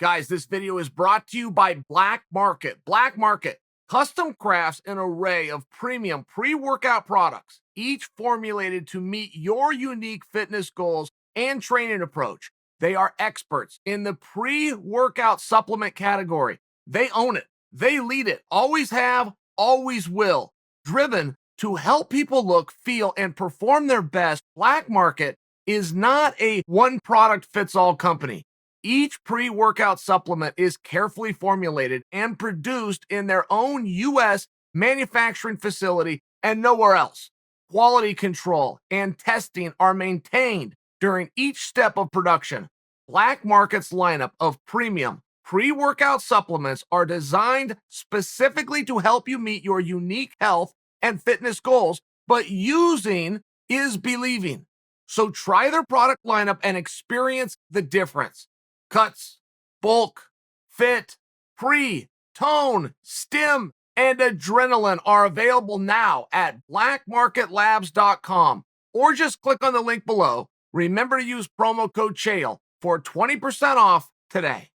Guys, this video is brought to you by Black Market. Black Market custom crafts an array of premium pre-workout products, each formulated to meet your unique fitness goals and training approach. They are experts in the pre-workout supplement category. They own it. They lead it. Always have, always will. Driven to help people look, feel, and perform their best, Black Market is not a one-product-fits-all company. Each pre-workout supplement is carefully formulated and produced in their own U.S. manufacturing facility and nowhere else. Quality control and testing are maintained during each step of production. Black Market's lineup of premium pre-workout supplements are designed specifically to help you meet your unique health and fitness goals, but using is believing. So try their product lineup and experience the difference. Cuts, bulk, fit, pre, tone, stim, and adrenaline are available now at blackmarketlabs.com or just click on the link below. Remember to use promo code Chael for 20% off today.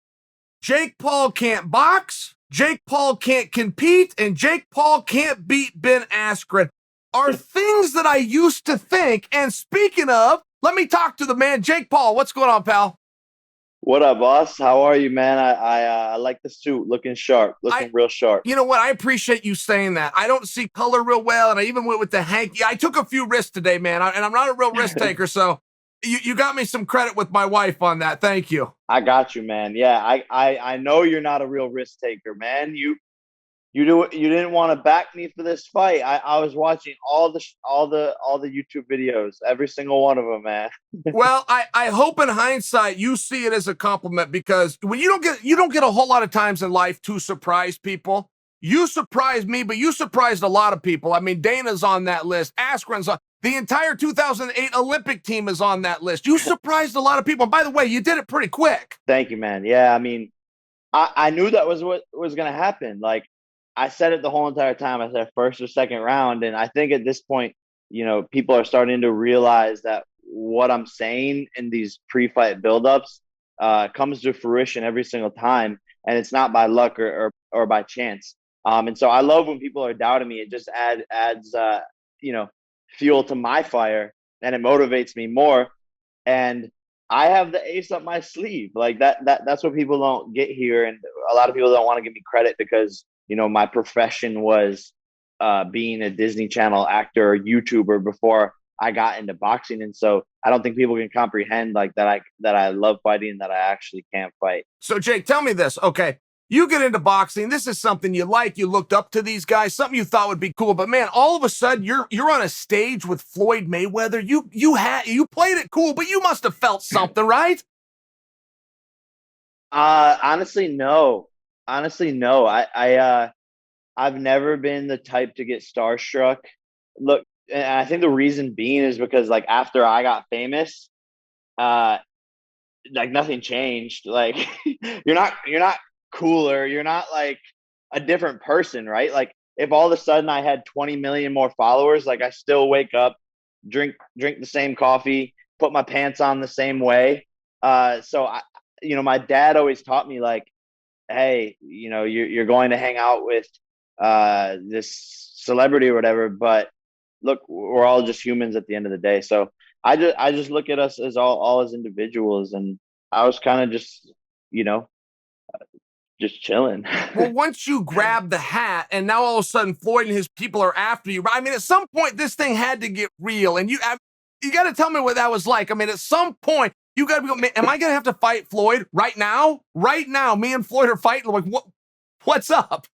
Jake Paul can't box, Jake Paul can't compete, and Jake Paul can't beat Ben Askren are things that I used to think. And speaking of, let me talk to the man, Jake Paul. What's going on, pal? What up, boss? How are you, man? I like the suit, looking sharp, looking real sharp. You know what? I appreciate you saying that. I don't see color real well, and I even went with the hanky. I took a few risks today, man, and I'm not a real risk taker, so you got me some credit with my wife on that. Thank you. I got you, man. Yeah, I know you're not a real risk taker, man. You didn't want to back me for this fight. I was watching all the YouTube videos, every single one of them, man. Well, I hope in hindsight you see it as a compliment, because when you don't get a whole lot of times in life to surprise people. You surprised me, but you surprised a lot of people. I mean, Dana's on that list. Askren's on. The entire 2008 Olympic team is on that list. You surprised a lot of people. And by the way, you did it pretty quick. Thank you, man. Yeah, I mean, I knew that was what was going to happen. Like, I said it the whole entire time. I said first or second round. And I think at this point, people are starting to realize that what I'm saying in these pre-fight buildups comes to fruition every single time. And it's not by luck or by chance. And so I love when people are doubting me. It just adds fuel to my fire, and it motivates me more. And I have the ace up my sleeve. Like that's what people don't get here. And a lot of people don't want to give me credit because, my profession was being a Disney Channel actor or YouTuber before I got into boxing. And so I don't think people can comprehend like that I love fighting and that I actually can't fight. So Jake, tell me this. Okay. You get into boxing. This is something you like. You looked up to these guys, something you thought would be cool. But man, all of a sudden you're on a stage with Floyd Mayweather. You played it cool, but you must have felt something, right? Honestly, no. I've never been the type to get starstruck. Look, and I think the reason being is because like after I got famous, like nothing changed. Like you're not cooler. You're not like a different person, right? Like if all of a sudden I had 20 million more followers, like I still wake up, drink the same coffee, put my pants on the same way. So my dad always taught me like, hey, you're going to hang out with this celebrity or whatever, but look, we're all just humans at the end of the day. So I just look at us as all as individuals, and I was kind of just just chilling. Well, once you grab the hat and now all of a sudden Floyd and his people are after you, I mean, at some point this thing had to get real, and you got to tell me what that was like. I mean, at some point you got to go, am I going to have to fight Floyd right now? Right now, me and Floyd are fighting. Like, what's up?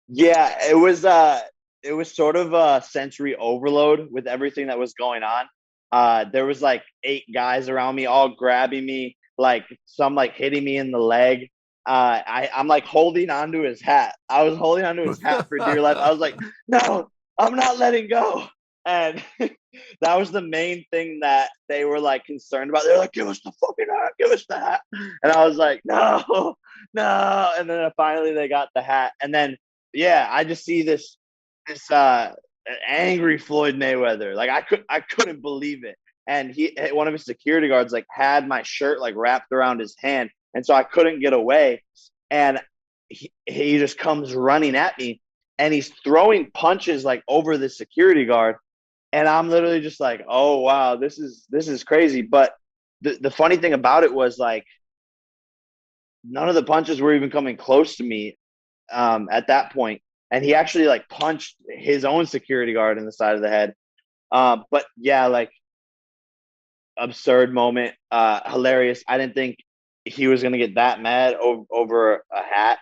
Yeah, it was sort of a sensory overload with everything that was going on. There was like 8 guys around me, all grabbing me, like some like hitting me in the leg. I'm like holding onto his hat. I was holding onto his hat for dear life. I was like, no, I'm not letting go. And that was the main thing that they were like concerned about. They're like, give us the fucking hat, give us the hat. And I was like, no. And then finally they got the hat. And then, yeah, I just see this angry Floyd Mayweather. Like I couldn't believe it. And one of his security guards like had my shirt like wrapped around his hand and so I couldn't get away. And he just comes running at me, and he's throwing punches like over the security guard, and I'm literally just like, oh wow, this is crazy. But the funny thing about it was like none of the punches were even coming close to me at that point, and he actually like punched his own security guard in the side of the head. But yeah, like absurd moment, hilarious. I didn't think he was gonna get that mad over a hat.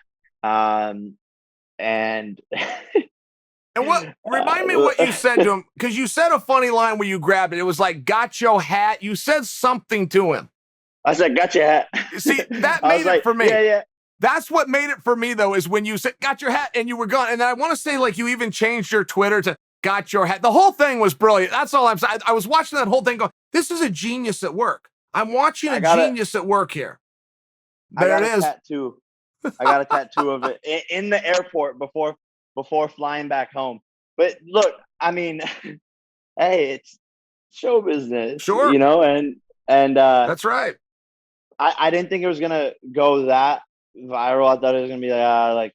And And what remind me what you said to him, because you said a funny line when you grabbed it. It was like, "Got your hat." You said something to him. I said, "Got your hat." See, that I was made it like, for me. yeah, yeah. That's what made it for me, though, is when you said, "Got your hat," and you were gone. And then I want to say, like, you even changed your Twitter to "Got your hat." The whole thing was brilliant. That's all I'm saying. I was watching that whole thing going, this is a genius at work. I'm watching a genius at work here. There it is. Tattoo. I got a tattoo of it in the airport before flying back home. But look, I mean, hey, it's show business, Sure. you know, and that's right. I didn't think it was gonna go that viral. I thought it was gonna be like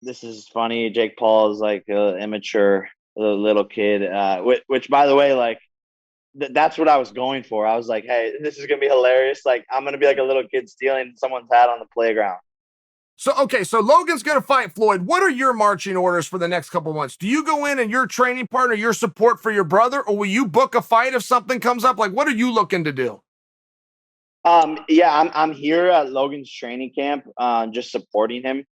this is funny. Jake Paul is like an immature little kid, which by the way, like that's what I was going for. I was like, hey, this is gonna be hilarious. Like I'm gonna be like a little kid stealing someone's hat on the playground. So, okay, so Logan's going to fight Floyd. What are your marching orders for the next couple months? Do you go in and your training partner, your support for your brother, or will you book a fight if something comes up? Like, what are you looking to do? Yeah, I'm here at Logan's training camp, just supporting him.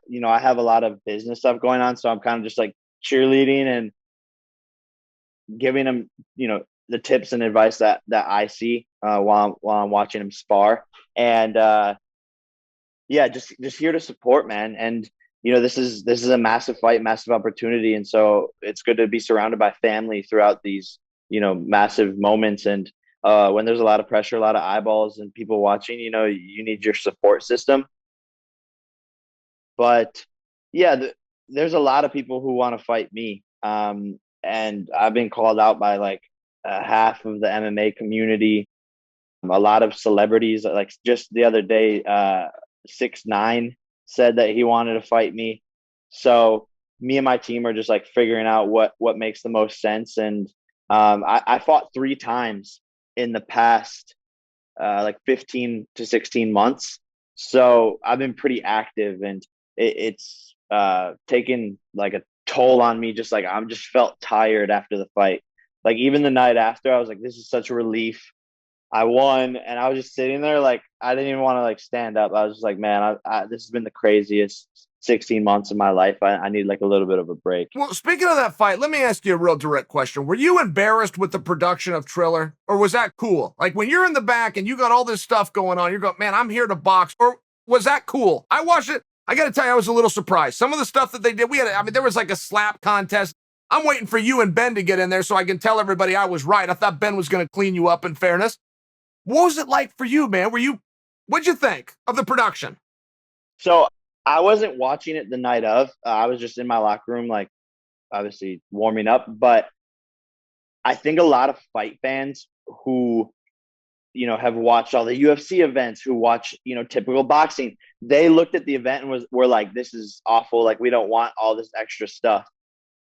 You know, I have a lot of business stuff going on, so I'm kind of just like cheerleading and giving him, you know, the tips and advice that I see while I'm watching him spar. And yeah, just here to support, man. And you know, this is a massive fight, massive opportunity, and so it's good to be surrounded by family throughout these, you know, massive moments. And when there's a lot of pressure, a lot of eyeballs, and people watching, you know, you need your support system. But yeah, there's a lot of people who want to fight me, and I've been called out by like half of the MMA community, a lot of celebrities. Like just the other day, 6ix9ine said that he wanted to fight me. So me and my team are just like figuring out what makes the most sense. And I fought 3 times in the past like 15 to 16 months. So I've been pretty active, and it's taken like a toll on me. Just like I'm just felt tired after the fight. Like even the night after, I was like, this is such a relief. I won, and I was just sitting there like I didn't even want to like stand up. I was just like, man, this has been the craziest 16 months of my life. I need like a little bit of a break. Well, speaking of that fight, let me ask you a real direct question. Were you embarrassed with the production of Triller, or was that cool? Like when you're in the back and you got all this stuff going on, you're going, man, I'm here to box, or was that cool? I watched it. I got to tell you, I was a little surprised. Some of the stuff that they did, there was like a slap contest. I'm waiting for you and Ben to get in there so I can tell everybody I was right. I thought Ben was going to clean you up in fairness. What was it like for you, man? What'd you think of the production? So I wasn't watching it the night of. I was just in my locker room, like obviously warming up. But I think a lot of fight fans who, you know, have watched all the UFC events, who watch, you know, typical boxing, they looked at the event and were like, this is awful. Like we don't want all this extra stuff.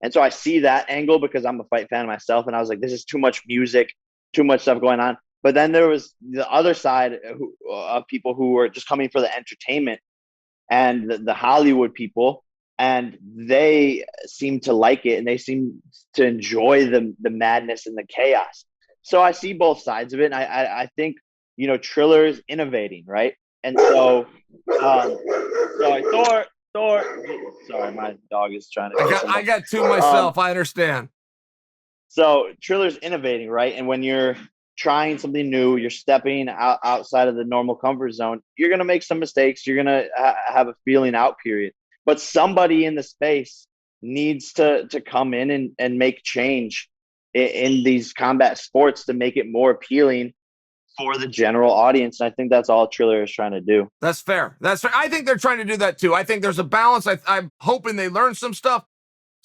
And so I see that angle because I'm a fight fan myself. And I was like, this is too much music, too much stuff going on. But then there was the other side of people who were just coming for the entertainment, and the Hollywood people, and they seem to like it, and they seem to enjoy the madness and the chaos. So I see both sides of it. And I think, you know, Triller is innovating, right? And so, sorry, Thor. Sorry, my dog is trying to. I got 2 myself. I understand. So Triller's innovating, right? And when you're trying something new, you're stepping outside of the normal comfort zone, you're going to make some mistakes. You're going to have a feeling out period. But somebody in the space needs to come in and make change in these combat sports to make it more appealing for the general audience. And I think that's all Triller is trying to do. That's fair. That's fair. I think they're trying to do that too. I think there's a balance. I'm hoping they learn some stuff.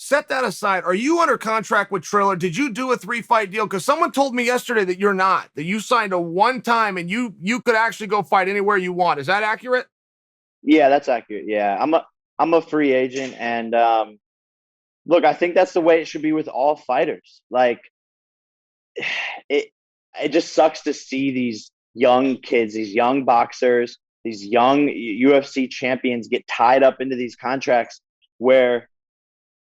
Set that aside. Are you under contract with Triller? Did you do a 3-fight deal? Because someone told me yesterday that you're not, that you signed a one time and you could actually go fight anywhere you want. Is that accurate? Yeah, that's accurate. Yeah, I'm a free agent, and look, I think that's the way it should be with all fighters. Like it, it just sucks to see these young kids, these young boxers, these young UFC champions get tied up into these contracts where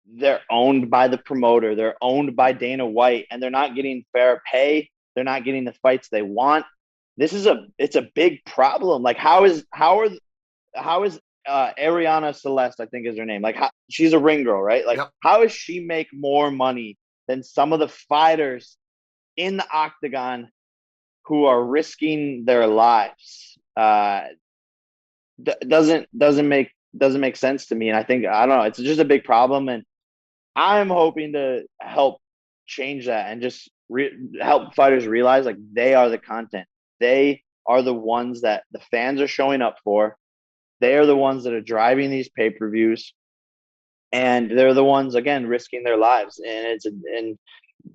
they're owned by the promoter, they're owned by Dana White, and they're not getting fair pay. They're not getting the fights they want. It's a big problem. Like how is Ariana Celeste, I think is her name. Like she's a ring girl, right? Like Yep. how does she make more money than some of the fighters in the octagon who are risking their lives? Doesn't make sense to me. And I think I don't know. It's just a big problem, and I'm hoping to help change that and just help fighters realize like they are the content. They are the ones that the fans are showing up for. They are the ones that are driving these pay-per-views, and they're the ones again risking their lives, and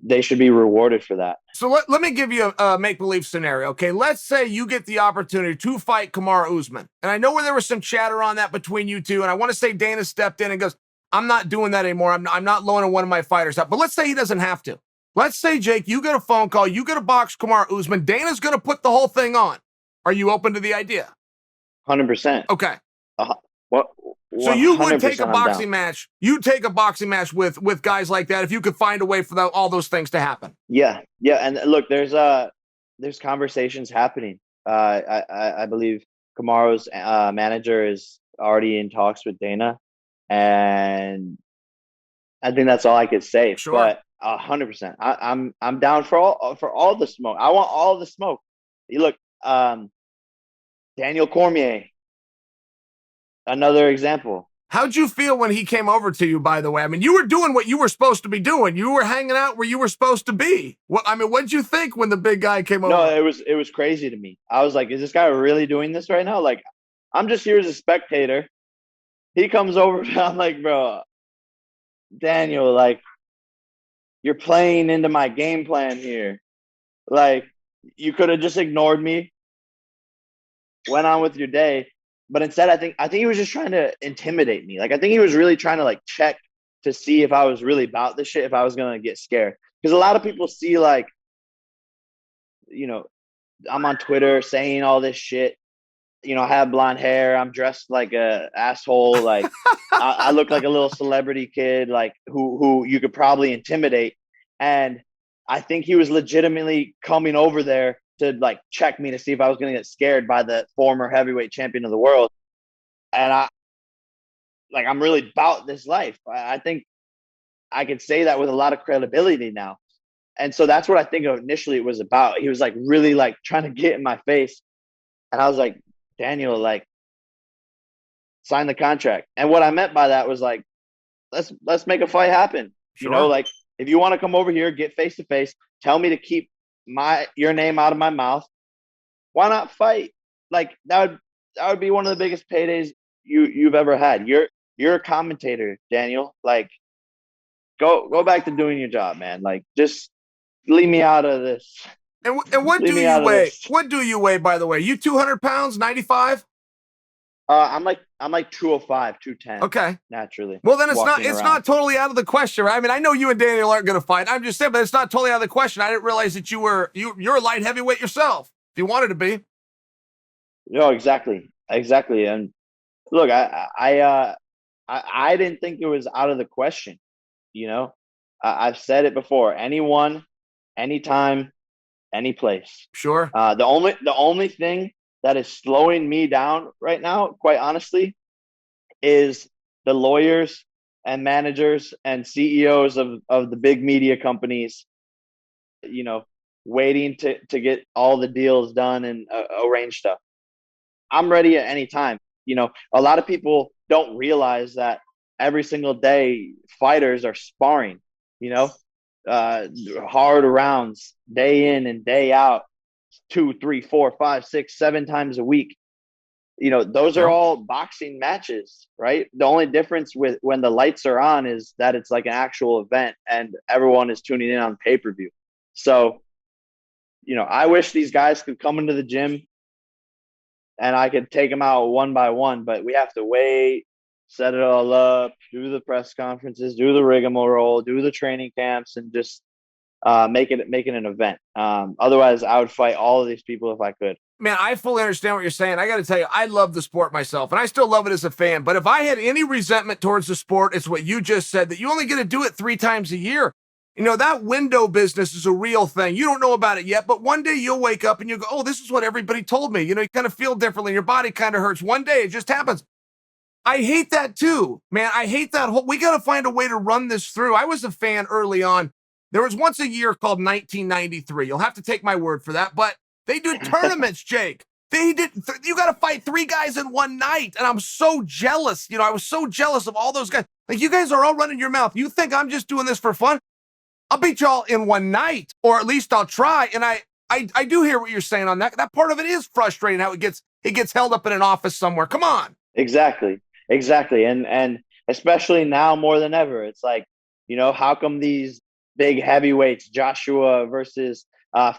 they should be rewarded for that. So let me give you a make-believe scenario. Okay, let's say you get the opportunity to fight Kamaru Usman. And I know where there was some chatter on that between you two, and I want to say Dana stepped in and goes, I'm not doing that anymore. I'm not loaning one of my fighters out. But let's say he doesn't have to. Let's say, Jake, you get a phone call, you get a box Kamaru Usman. Dana's going to put the whole thing on. Are you open to the idea? 100%. Okay. What? So you would take a 100% boxing match. You'd take a boxing match with guys like that if you could find a way for all those things to happen. Yeah, yeah, and look, there's conversations happening. I believe Kamaru's manager is already in talks with Dana, and I think that's all I could say. Sure. But 100%, I'm down for all the smoke. I want all the smoke. You look, Daniel Cormier, another example. How'd you feel when he came over to you, by the way? I mean, you were doing what you were supposed to be doing. You were hanging out where you were supposed to be. What'd you think when the big guy came over? No, it was crazy to me. I was like, is this guy really doing this right now? Like, I'm just here as a spectator. He comes over, I'm like, bro, Daniel, like, you're playing into my game plan here. Like, you could have just ignored me, went on with your day. But instead, I think he was just trying to intimidate me. Like, I think he was really trying to like check to see if I was really about this shit, if I was gonna get scared. Because a lot of people see like, you know, I'm on Twitter saying all this shit. You know, I have blonde hair. I'm dressed like a asshole. Like, I look like a little celebrity kid, like who you could probably intimidate. And I think he was legitimately coming over there to like check me to see if I was going to get scared by the former heavyweight champion of the world. And I'm really about this life. I think I could say that with a lot of credibility now. And so that's what I think initially it was about. He was like really like trying to get in my face. And I was like, Daniel, like, sign the contract. And what I meant by that was like, let's make a fight happen. Sure. You know, like if you want to come over here, get face to face, tell me to keep your name out of my mouth. Why not fight? Like that would be one of the biggest paydays you've ever had. You're a commentator, Daniel. Like go back to doing your job, man. Like just leave me out of this. And what do you weigh? What do you weigh, by the way? You 200 pounds, 95? I'm like 205, 210. Okay. Naturally. Well, then it's not totally out of the question, right? I mean, I know you and Daniel aren't going to fight. I'm just saying, but it's not totally out of the question. I didn't realize that you're a light heavyweight yourself. If you wanted to be. No, exactly. And look, I didn't think it was out of the question. You know, I've said it before. Anyone, anytime, any place. Sure. The only thing that is slowing me down right now, quite honestly, is the lawyers and managers and CEOs of the big media companies, you know, waiting to get all the deals done and arrange stuff. I'm ready at any time. You know, a lot of people don't realize that every single day fighters are sparring, you know, hard rounds day in and day out, 2, 3, 4, 5, 6, 7 times a week. those are Yep. all boxing matches, right? The only difference with when the lights are on is that it's like an actual event and everyone is tuning in on pay-per-view. So, I wish these guys could come into the gym and I could take them out one by one, but we have to wait, set it all up, do the press conferences, do the rigmarole, do the training camps, and just make it an event. Otherwise, I would fight all of these people if I could. Man, I fully understand what you're saying. I got to tell you, I love the sport myself, and I still love it as a fan. But if I had any resentment towards the sport, it's what you just said, that you only get to do it 3 times a year. That window business is a real thing. You don't know about it yet, but one day you'll wake up and you go, oh, this is what everybody told me. You kind of feel differently. Your body kind of hurts. One day it just happens. I hate that too, man. I hate that we got to find a way to run this through. I was a fan early on. There was once a year called 1993. You'll have to take my word for that, but they do tournaments, Jake. You got to fight 3 guys in one night. And I'm so jealous. I was so jealous of all those guys. Like, you guys are all running your mouth. You think I'm just doing this for fun? I'll beat y'all in one night, or at least I'll try. And I do hear what you're saying on that. That part of it is frustrating how it gets held up in an office somewhere. Come on. Exactly. And especially now more than ever, it's like, how come these big heavyweights, Joshua versus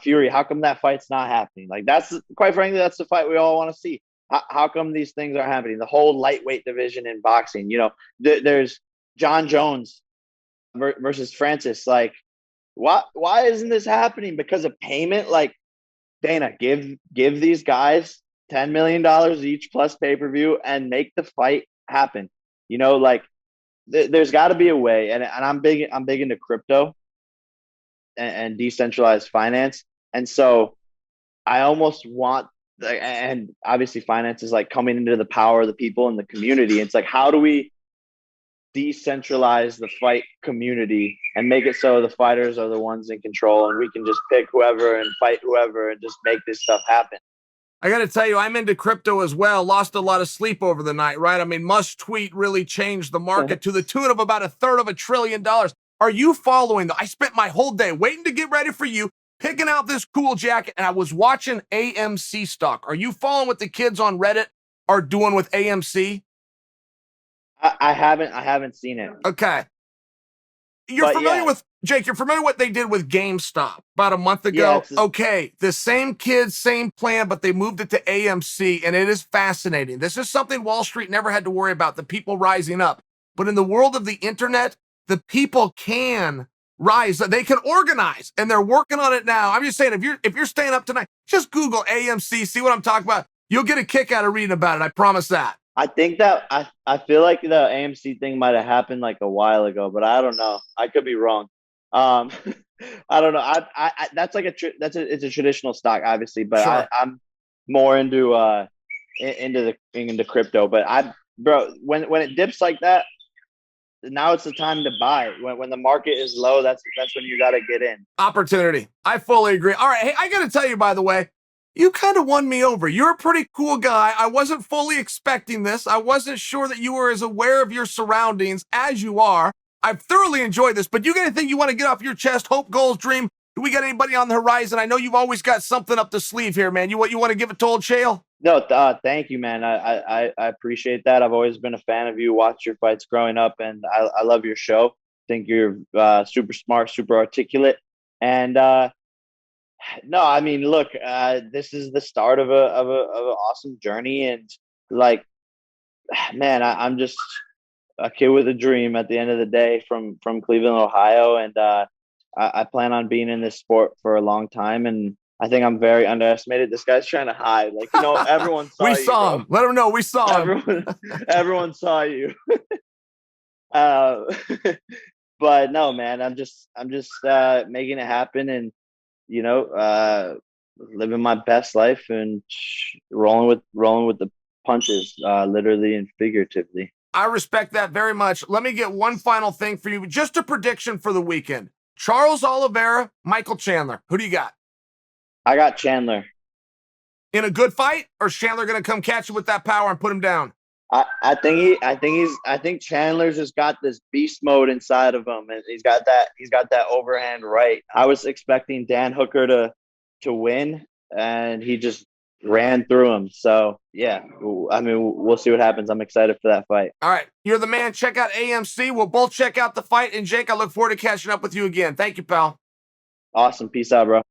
Fury, how come that fight's not happening? Like, that's, quite frankly, that's the fight we all want to see. How come these things are happening? The whole lightweight division in boxing, there's John Jones versus Francis. Like, why isn't this happening? Because of payment? Like, Dana, give these guys $10 million each plus pay-per-view and make the fight happen. Like, there's got to be a way. And I'm big into crypto and decentralized finance. And so I almost want, and obviously finance is like coming into the power of the people in the community. It's like, how do we decentralize the fight community and make it so the fighters are the ones in control and we can just pick whoever and fight whoever and just make this stuff happen? I got to tell you, I'm into crypto as well. Lost a lot of sleep over the night, right? I mean, Musk tweet really changed the market to the tune of about $1/3 trillion. Are you following I spent my whole day waiting to get ready for you, picking out this cool jacket, and I was watching AMC stock. Are you following what the kids on Reddit are doing with AMC? I haven't seen it. Okay. You're familiar with, Jake, you're familiar what they did with GameStop about a month ago? Yeah, okay, the same kids, same plan, but they moved it to AMC, and it is fascinating. This is something Wall Street never had to worry about, the people rising up. But in the world of the internet, the people can rise. They can organize, and they're working on it now. I'm just saying, if you're staying up tonight, just Google AMC, see what I'm talking about. You'll get a kick out of reading about it. I promise that. I think that I feel like the AMC thing might have happened like a while ago, but I don't know. I could be wrong. I don't know. I that's like it's a traditional stock, obviously, but Sure. I'm more into crypto. But bro, when it dips like that, now it's the time to buy. When the market is low, that's when you got to get in. Opportunity. I fully agree. All right, hey, I got to tell you, by the way, you kind of won me over. You're a pretty cool guy. I wasn't fully expecting this. I wasn't sure that you were as aware of your surroundings as you are. I've thoroughly enjoyed this, but you got anything you want to get off your chest? Hope, goals, dream? Do we got anybody on the horizon? I know you've always got something up the sleeve here, man. You want to give it to old Chael? No, thank you, man. I appreciate that. I've always been a fan of you. Watched your fights growing up, and I love your show. Think you're super smart, super articulate, and no, I mean, look, this is the start of a awesome journey, and like, man, I'm just a kid with a dream. At the end of the day, from Cleveland, Ohio, and I plan on being in this sport for a long time, and I think I'm very underestimated. This guy's trying to hide, like, everyone saw we you. Saw him. Let him know we saw him. Everyone saw you. But no, man, I'm just making it happen, and living my best life and rolling with the punches, literally and figuratively. I respect that very much. Let me get one final thing for you. Just a prediction for the weekend. Charles Oliveira, Michael Chandler. Who do you got? I got Chandler. In a good fight, or is Chandler going to come catch him with that power and put him down? I think Chandler's just got this beast mode inside of him, and he's got that overhand right. I was expecting Dan Hooker to win, and he just ran through him. So yeah, I mean, we'll see what happens. I'm excited for that fight. All right, you're the man. Check out AMC. We'll both check out the fight. And Jake, I look forward to catching up with you again. Thank you, pal. Awesome. Peace out, bro.